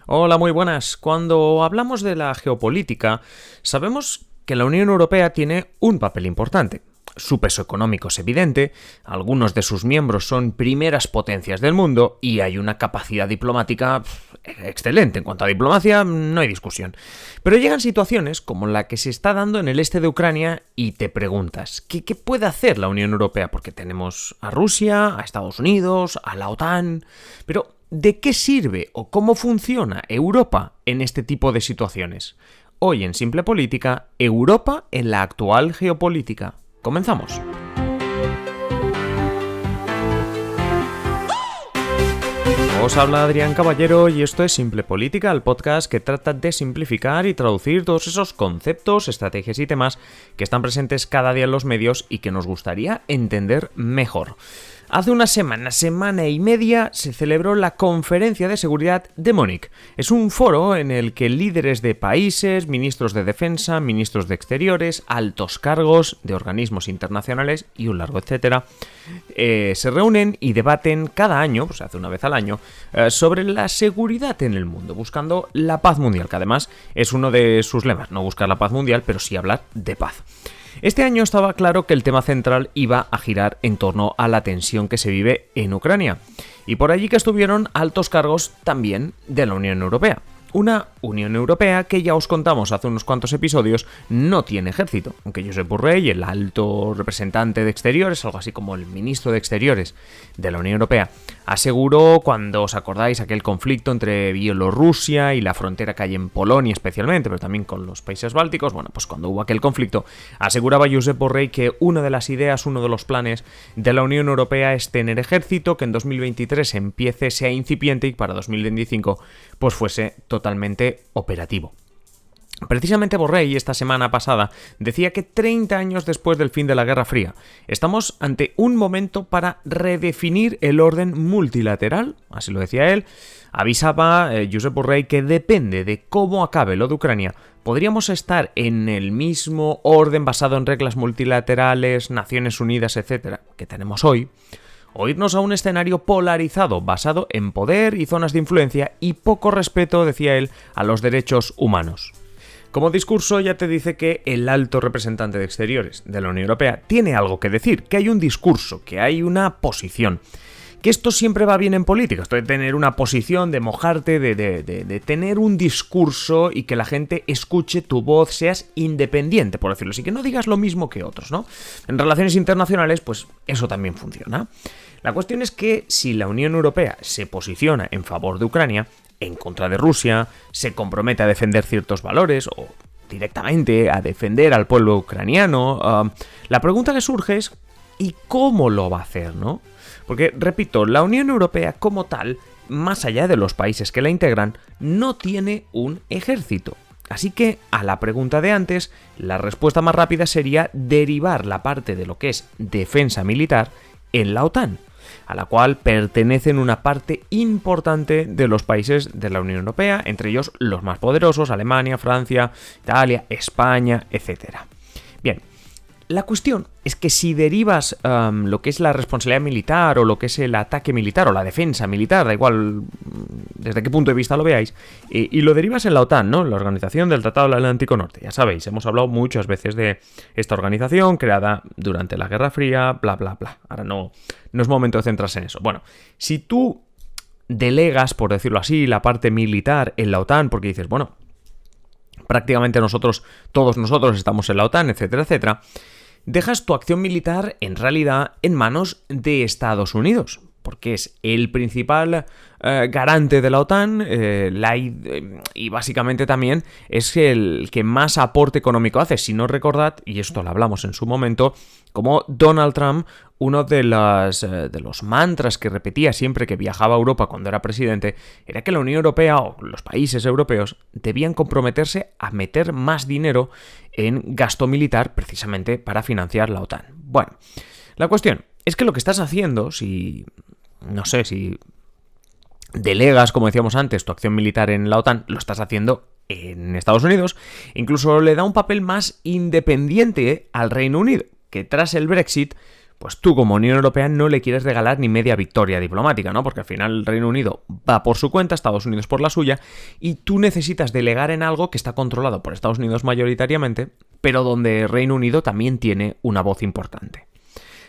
Hola, muy buenas. Cuando hablamos de la geopolítica, sabemos que la Unión Europea tiene un papel importante. Su peso económico es evidente, algunos de sus miembros son primeras potencias del mundo y hay una capacidad diplomática excelente. En cuanto a diplomacia, no hay discusión. Pero llegan situaciones como la que se está dando en el este de Ucrania y te preguntas, ¿qué puede hacer la Unión Europea? Porque tenemos a Rusia, a Estados Unidos, a la OTAN, pero ¿de qué sirve o cómo funciona Europa en este tipo de situaciones? Hoy en Simple Política, Europa en la actual geopolítica. Comenzamos. Os habla Adrián Caballero y esto es Simple Política, el podcast que trata de simplificar y traducir todos esos conceptos, estrategias y temas que están presentes cada día en los medios y que nos gustaría entender mejor. Hace una semana y media, se celebró la Conferencia de Seguridad de Múnich. Es un foro en el que líderes de países, ministros de defensa, ministros de exteriores, altos cargos de organismos internacionales y un largo etcétera, se reúnen y debaten cada año, pues se hace una vez al año, sobre la seguridad en el mundo, buscando la paz mundial, que además es uno de sus lemas, no buscar la paz mundial, pero sí hablar de paz. Este año estaba claro que el tema central iba a girar en torno a la tensión que se vive en Ucrania. Y por allí que estuvieron altos cargos también de la Unión Europea. Una Unión Europea que ya os contamos hace unos cuantos episodios no tiene ejército, aunque Josep Borrell, el alto representante de Exteriores, algo así como el ministro de Exteriores de la Unión Europea, aseguró, cuando os acordáis, aquel conflicto entre Bielorrusia y la frontera que hay en Polonia especialmente, pero también con los países bálticos, bueno, pues cuando hubo aquel conflicto, aseguraba Josep Borrell que una de las ideas, uno de los planes de la Unión Europea es tener ejército, que en 2023 sea incipiente y para 2025 pues fuese totalmente operativo. Precisamente Borrell esta semana pasada decía que 30 años después del fin de la Guerra Fría estamos ante un momento para redefinir el orden multilateral, así lo decía él. Avisaba Josep Borrell que depende de cómo acabe lo de Ucrania, podríamos estar en el mismo orden basado en reglas multilaterales, Naciones Unidas, etcétera, que tenemos hoy, o irnos a un escenario polarizado basado en poder y zonas de influencia y poco respeto, decía él, a los derechos humanos. Como discurso ya te dice que el alto representante de Exteriores de la Unión Europea tiene algo que decir, que hay un discurso, que hay una posición. Que esto siempre va bien en política, esto de tener una posición, de mojarte, de tener un discurso y que la gente escuche tu voz, seas independiente, por decirlo así, que no digas lo mismo que otros, ¿no? En relaciones internacionales, pues eso también funciona. La cuestión es que si la Unión Europea se posiciona en favor de Ucrania, en contra de Rusia, se compromete a defender ciertos valores o directamente a defender al pueblo ucraniano, la pregunta que surge es ¿y cómo lo va a hacer, no? Porque, repito, la Unión Europea como tal, más allá de los países que la integran, no tiene un ejército. Así que, a la pregunta de antes, la respuesta más rápida sería derivar la parte de lo que es defensa militar en la OTAN, a la cual pertenecen una parte importante de los países de la Unión Europea, entre ellos los más poderosos, Alemania, Francia, Italia, España, etc. Bien, la cuestión es que si derivas lo que es la responsabilidad militar o lo que es el ataque militar o la defensa militar, da igual desde qué punto de vista lo veáis, y lo derivas en la OTAN, ¿no? La Organización del Tratado del Atlántico Norte. Ya sabéis, hemos hablado muchas veces de esta organización creada durante la Guerra Fría, bla, bla, bla. Ahora no es momento de centrarse en eso. Bueno, si tú delegas, por decirlo así, la parte militar en la OTAN, porque dices, bueno, prácticamente todos nosotros estamos en la OTAN, etcétera, etcétera, dejas tu acción militar en realidad en manos de Estados Unidos, porque es el principal garante de la OTAN y básicamente también es el que más aporte económico hace. Si no recordad, y esto lo hablamos en su momento, como Donald Trump, uno de los mantras que repetía siempre que viajaba a Europa cuando era presidente, era que la Unión Europea o los países europeos debían comprometerse a meter más dinero en gasto militar precisamente para financiar la OTAN. Bueno, la cuestión es que lo que estás haciendo, si delegas, como decíamos antes, tu acción militar en la OTAN, lo estás haciendo en Estados Unidos, incluso le da un papel más independiente al Reino Unido, que tras el Brexit pues tú como Unión Europea no le quieres regalar ni media victoria diplomática, ¿no? Porque al final el Reino Unido va por su cuenta, Estados Unidos por la suya, y tú necesitas delegar en algo que está controlado por Estados Unidos mayoritariamente, pero donde Reino Unido también tiene una voz importante.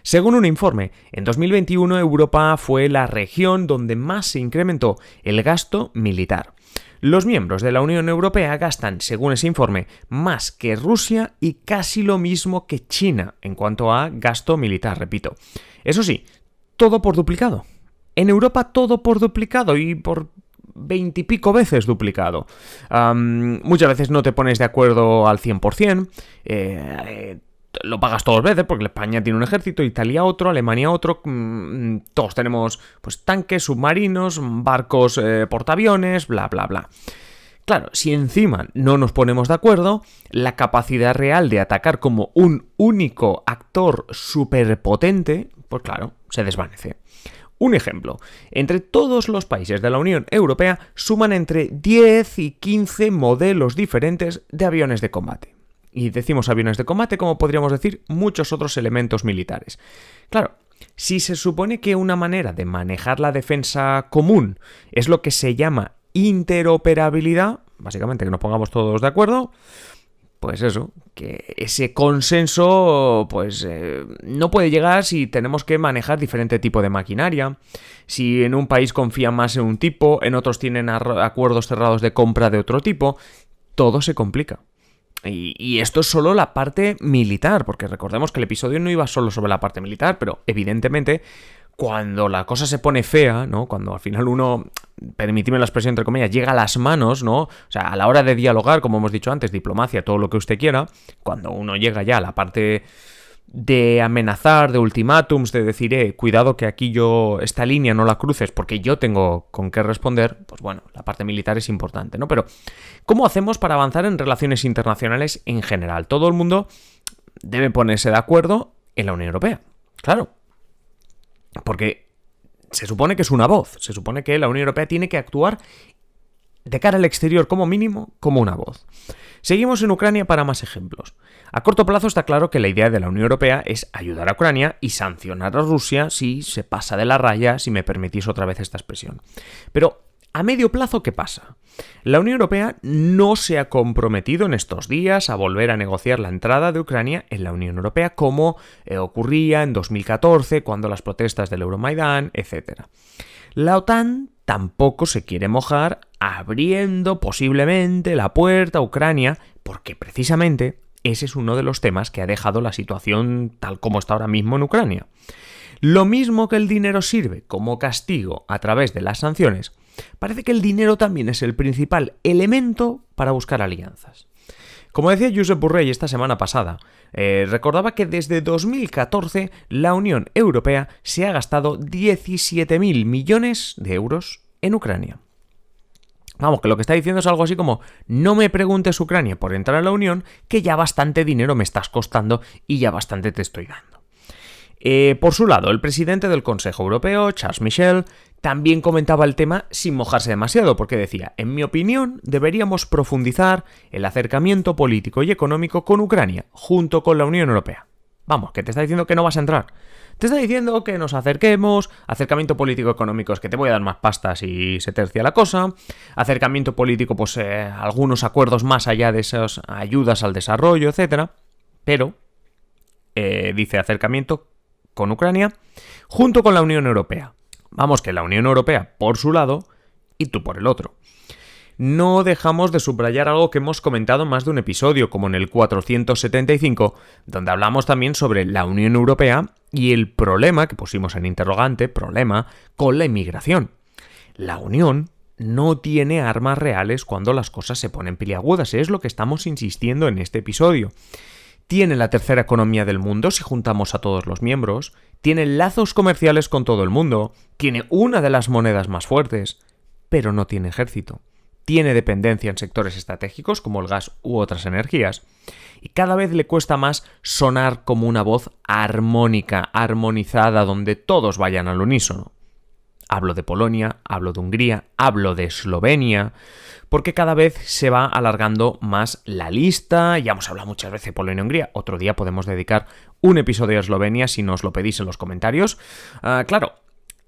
Según un informe, en 2021 Europa fue la región donde más se incrementó el gasto militar. Los miembros de la Unión Europea gastan, según ese informe, más que Rusia y casi lo mismo que China en cuanto a gasto militar, repito. Eso sí, todo por duplicado. En Europa todo por duplicado y por 20 y pico veces duplicado. Muchas veces no te pones de acuerdo al 100%, lo pagas todas veces porque España tiene un ejército, Italia otro, Alemania otro, todos tenemos pues tanques, submarinos, barcos, portaaviones, bla bla bla. Claro, si encima no nos ponemos de acuerdo, la capacidad real de atacar como un único actor superpotente, pues claro, se desvanece. Un ejemplo, entre todos los países de la Unión Europea suman entre 10 y 15 modelos diferentes de aviones de combate. Y decimos aviones de combate como podríamos decir muchos otros elementos militares. Claro, si se supone que una manera de manejar la defensa común es lo que se llama interoperabilidad, básicamente que nos pongamos todos de acuerdo, pues eso, que ese consenso pues no puede llegar si tenemos que manejar diferente tipo de maquinaria, si en un país confían más en un tipo, en otros tienen acuerdos cerrados de compra de otro tipo, todo se complica. Y esto es solo la parte militar, porque recordemos que el episodio no iba solo sobre la parte militar, pero evidentemente cuando la cosa se pone fea, ¿no? Cuando al final uno, permíteme la expresión entre comillas, llega a las manos, ¿no? O sea, a la hora de dialogar, como hemos dicho antes, diplomacia, todo lo que usted quiera, cuando uno llega ya a la parte de amenazar, de ultimátums, de decir, cuidado que aquí esta línea no la cruces porque yo tengo con qué responder, pues bueno, la parte militar es importante, ¿no? Pero, ¿cómo hacemos para avanzar en relaciones internacionales en general? Todo el mundo debe ponerse de acuerdo en la Unión Europea, claro, porque se supone que es una voz, se supone que la Unión Europea tiene que actuar de cara al exterior como mínimo como una voz. Seguimos en Ucrania para más ejemplos. A corto plazo está claro que la idea de la Unión Europea es ayudar a Ucrania y sancionar a Rusia si se pasa de la raya, si me permitís otra vez esta expresión. Pero a medio plazo, ¿qué pasa? La Unión Europea no se ha comprometido en estos días a volver a negociar la entrada de Ucrania en la Unión Europea como ocurría en 2014 cuando las protestas del Euromaidán, etc. La OTAN tampoco se quiere mojar abriendo posiblemente la puerta a Ucrania porque precisamente ese es uno de los temas que ha dejado la situación tal como está ahora mismo en Ucrania. Lo mismo que el dinero sirve como castigo a través de las sanciones, parece que el dinero también es el principal elemento para buscar alianzas. Como decía Josep Borrell esta semana pasada, recordaba que desde 2014 la Unión Europea se ha gastado 17.000 millones de euros en Ucrania. Vamos, que lo que está diciendo es algo así como: no me preguntes Ucrania por entrar a la Unión, que ya bastante dinero me estás costando y ya bastante te estoy dando. Por su lado, el presidente del Consejo Europeo, Charles Michel, también comentaba el tema sin mojarse demasiado, porque decía: en mi opinión, deberíamos profundizar el acercamiento político y económico con Ucrania, junto con la Unión Europea. Vamos, que te está diciendo que no vas a entrar. Te está diciendo que nos acerquemos, acercamiento político-económico es que te voy a dar más pasta si se tercia la cosa, acercamiento político, pues algunos acuerdos más allá de esas ayudas al desarrollo, etc. Pero, dice acercamiento con Ucrania, junto con la Unión Europea. Vamos, que la Unión Europea por su lado y tú por el otro. No dejamos de subrayar algo que hemos comentado en más de un episodio, como en el 475, donde hablamos también sobre la Unión Europea y el problema, que pusimos en interrogante, problema, con la inmigración. La Unión no tiene armas reales cuando las cosas se ponen peliagudas, es lo que estamos insistiendo en este episodio. Tiene la tercera economía del mundo si juntamos a todos los miembros, tiene lazos comerciales con todo el mundo, tiene una de las monedas más fuertes, pero no tiene ejército. Tiene dependencia en sectores estratégicos como el gas u otras energías, y cada vez le cuesta más sonar como una voz armónica, armonizada, donde todos vayan al unísono. Hablo de Polonia, hablo de Hungría, hablo de Eslovenia, porque cada vez se va alargando más la lista. Ya hemos hablado muchas veces de Polonia y Hungría, otro día podemos dedicar un episodio de Eslovenia si nos lo pedís en los comentarios. Claro,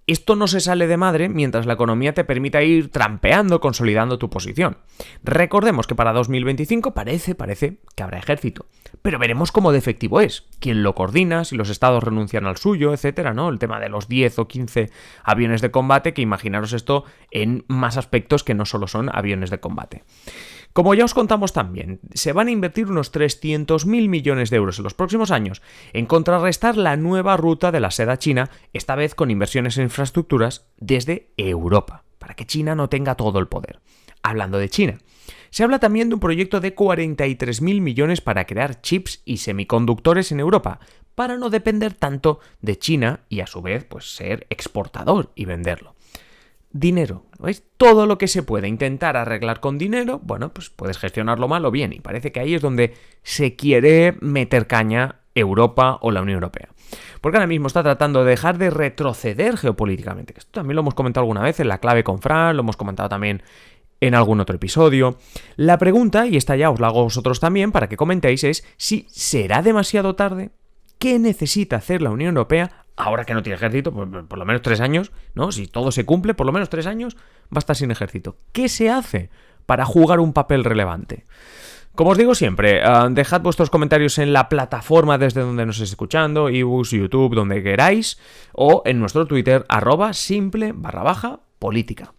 esto no se sale de madre mientras la economía te permita ir trampeando, consolidando tu posición. Recordemos que para 2025 parece que habrá ejército, pero veremos cómo de efectivo es, quién lo coordina, si los estados renuncian al suyo, etcétera, ¿no? El tema de los 10 o 15 aviones de combate, que imaginaros esto en más aspectos que no solo son aviones de combate. Como ya os contamos también, se van a invertir unos 300.000 millones de euros en los próximos años en contrarrestar la nueva ruta de la seda china, esta vez con inversiones en infraestructuras desde Europa, para que China no tenga todo el poder. Hablando de China, se habla también de un proyecto de 43.000 millones para crear chips y semiconductores en Europa, para no depender tanto de China y a su vez pues ser exportador y venderlo. Dinero, ¿veis? Todo lo que se puede intentar arreglar con dinero, bueno, pues puedes gestionarlo mal o bien, y parece que ahí es donde se quiere meter caña Europa o la Unión Europea. Porque ahora mismo está tratando de dejar de retroceder geopolíticamente, que esto también lo hemos comentado alguna vez en La Clave con Fran, lo hemos comentado también en algún otro episodio. La pregunta, y esta ya os la hago a vosotros también para que comentéis, es si será demasiado tarde. ¿Qué necesita hacer la Unión Europea ahora que no tiene ejército? Por lo menos 3 años, ¿no? Si todo se cumple, por lo menos 3 años va a estar sin ejército. ¿Qué se hace para jugar un papel relevante? Como os digo siempre, dejad vuestros comentarios en la plataforma desde donde nos estéis escuchando, ebooks, YouTube, donde queráis, o en nuestro Twitter, @simple_política.